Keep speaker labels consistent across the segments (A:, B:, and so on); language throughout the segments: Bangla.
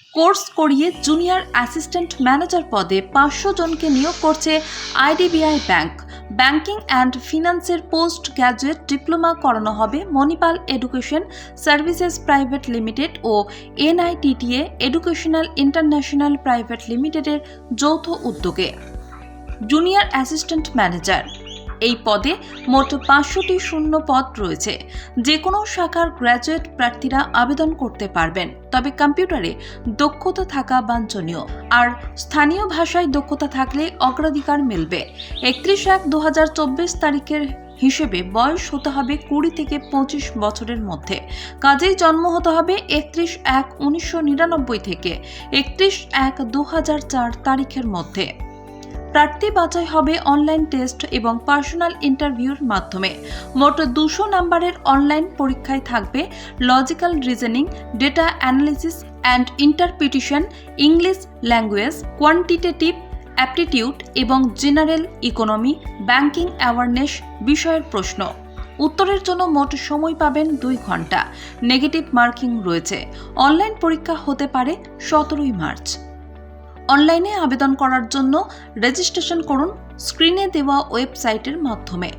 A: কোর্স করিয়ে জুনিয়র অ্যাসিস্ট্যান্ট ম্যানেজার পদে 500 জনকে নিয়োগ করছে আইডিবিআই ব্যাংক। ব্যাংকিং অ্যান্ড ফিন্যান্সের পোস্ট গ্র্যাজুয়েট ডিপ্লোমা করানো হবে Manipal education services private limited ও এনআইটিটিএ এডুকেশনাল ইন্টারন্যাশনাল প্রাইভেট লিমিটেডের যৌথ উদ্যোগে। জুনিয়র অ্যাসিস্ট্যান্ট ম্যানেজার এই পদে মোট 500টি শূন্য পদ রয়েছে। যে কোনো শাখার গ্র্যাজুয়েট প্রার্থীরা আবেদন করতে পারবেন, তবে কম্পিউটারে দক্ষতা থাকা বাঞ্ছনীয়। আর স্থানীয় ভাষায় দক্ষতা থাকলে অগ্রাধিকার মিলবে। 31/1/2024 তারিখের হিসেবে বয়স হতে হবে 20 থেকে 25 বছরের মধ্যে। কাজেই জন্ম হতে হবে 31/1/1999 থেকে 31/1/2004 তারিখের মধ্যে। প্রার্থী বাছাই হবে অনলাইন টেস্ট এবং পার্সোনাল ইন্টারভিউর মাধ্যমে। মোট 200 নম্বরের অনলাইন পরীক্ষায় থাকবে logical reasoning, data analysis and interpretation, English language, quantitative aptitude এবং জেনারেল ইকোনমি, ব্যাংকিং অ্যাওয়ারনেস বিষয়ের প্রশ্ন। উত্তরের জন্য মোট সময় পাবেন 2 ঘন্টা। নেগেটিভ মার্কিং রয়েছে। অনলাইন পরীক্ষা হতে পারে 17 মার্চ। অনলাইনে আবেদন করার জন্য রেজিস্ট্রেশন করুন স্ক্রিনে দেওয়া ওয়েবসাইটের মাধ্যমে।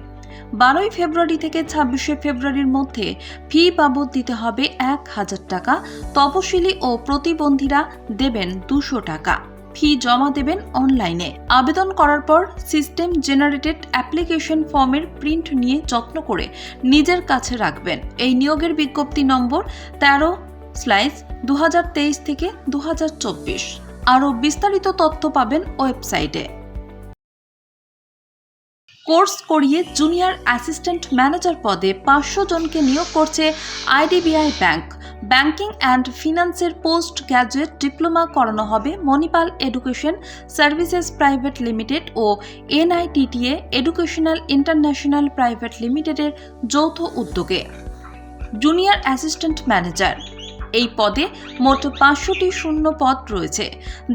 A: 12 ফেব্রুয়ারি থেকে 26 ফেব্রুয়ারির মধ্যে ফি বাবদ দিতে হবে 1000 টাকা। তপশিলি ও প্রতিবন্ধীরা দেবেন 200 টাকা। ফি জমা দেবেন অনলাইনে। আবেদন করার পর সিস্টেম জেনারেটেড অ্যাপ্লিকেশন ফর্মের প্রিন্ট নিয়ে যত্ন করে নিজের কাছে রাখবেন। এই নিয়োগের বিজ্ঞপ্তি নম্বর 13/2023 থেকে 2024। আরও বিস্তারিত তথ্য পাবেন ওয়েবসাইটে। কোর্স করিয়ে জুনিয়র অ্যাসিস্ট্যান্ট ম্যানেজার পদে 500 জনকে নিয়োগ করছে আইডিবিআই ব্যাংক। ব্যাংকিং অ্যান্ড ফিন্যান্সের পোস্ট গ্র্যাজুয়েট ডিপ্লোমা করানো হবে Manipal education services private limited ও এনআইটিটিএ এডুকেশনাল ইন্টারন্যাশনাল প্রাইভেট লিমিটেডের যৌথ উদ্যোগে। জুনিয়র অ্যাসিস্ট্যান্ট ম্যানেজার এই পদে মোট 500টি শূন্য পদ রয়েছে।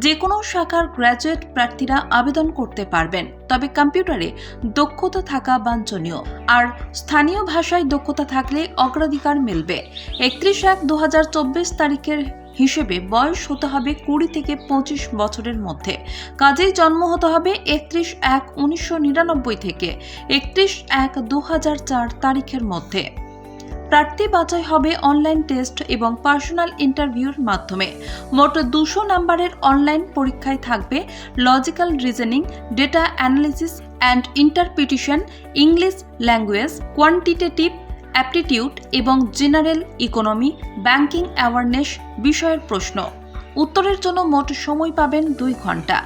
A: যে কোনো শাখার গ্র্যাজুয়েট প্রার্থীরা আবেদন করতে পারবেন, তবে কম্পিউটারে দক্ষতা থাকা বাঞ্ছনীয়। আর স্থানীয় ভাষায় দক্ষতা থাকলে অগ্রাধিকার মিলবে। 31/1/2024 তারিখের হিসেবে বয়স হতে হবে 20 থেকে 25 বছরের মধ্যে। কাজেই জন্ম হতে হবে 31/1/1999 থেকে 31/1/2004 তারিখের মধ্যে। প্রার্থী বাছাই হবে অনলাইন টেস্ট এবং পার্সোনাল ইন্টারভিউর মাধ্যমে। মোট 200 নম্বরের অনলাইন পরীক্ষায় থাকবে logical reasoning, data analysis and interpretation, English language, quantitative aptitude এবং জেনারেল ইকোনমি, ব্যাংকিং অ্যাওয়ারনেস বিষয়ের প্রশ্ন। উত্তরের জন্য মোট সময় পাবেন 2 ঘন্টা।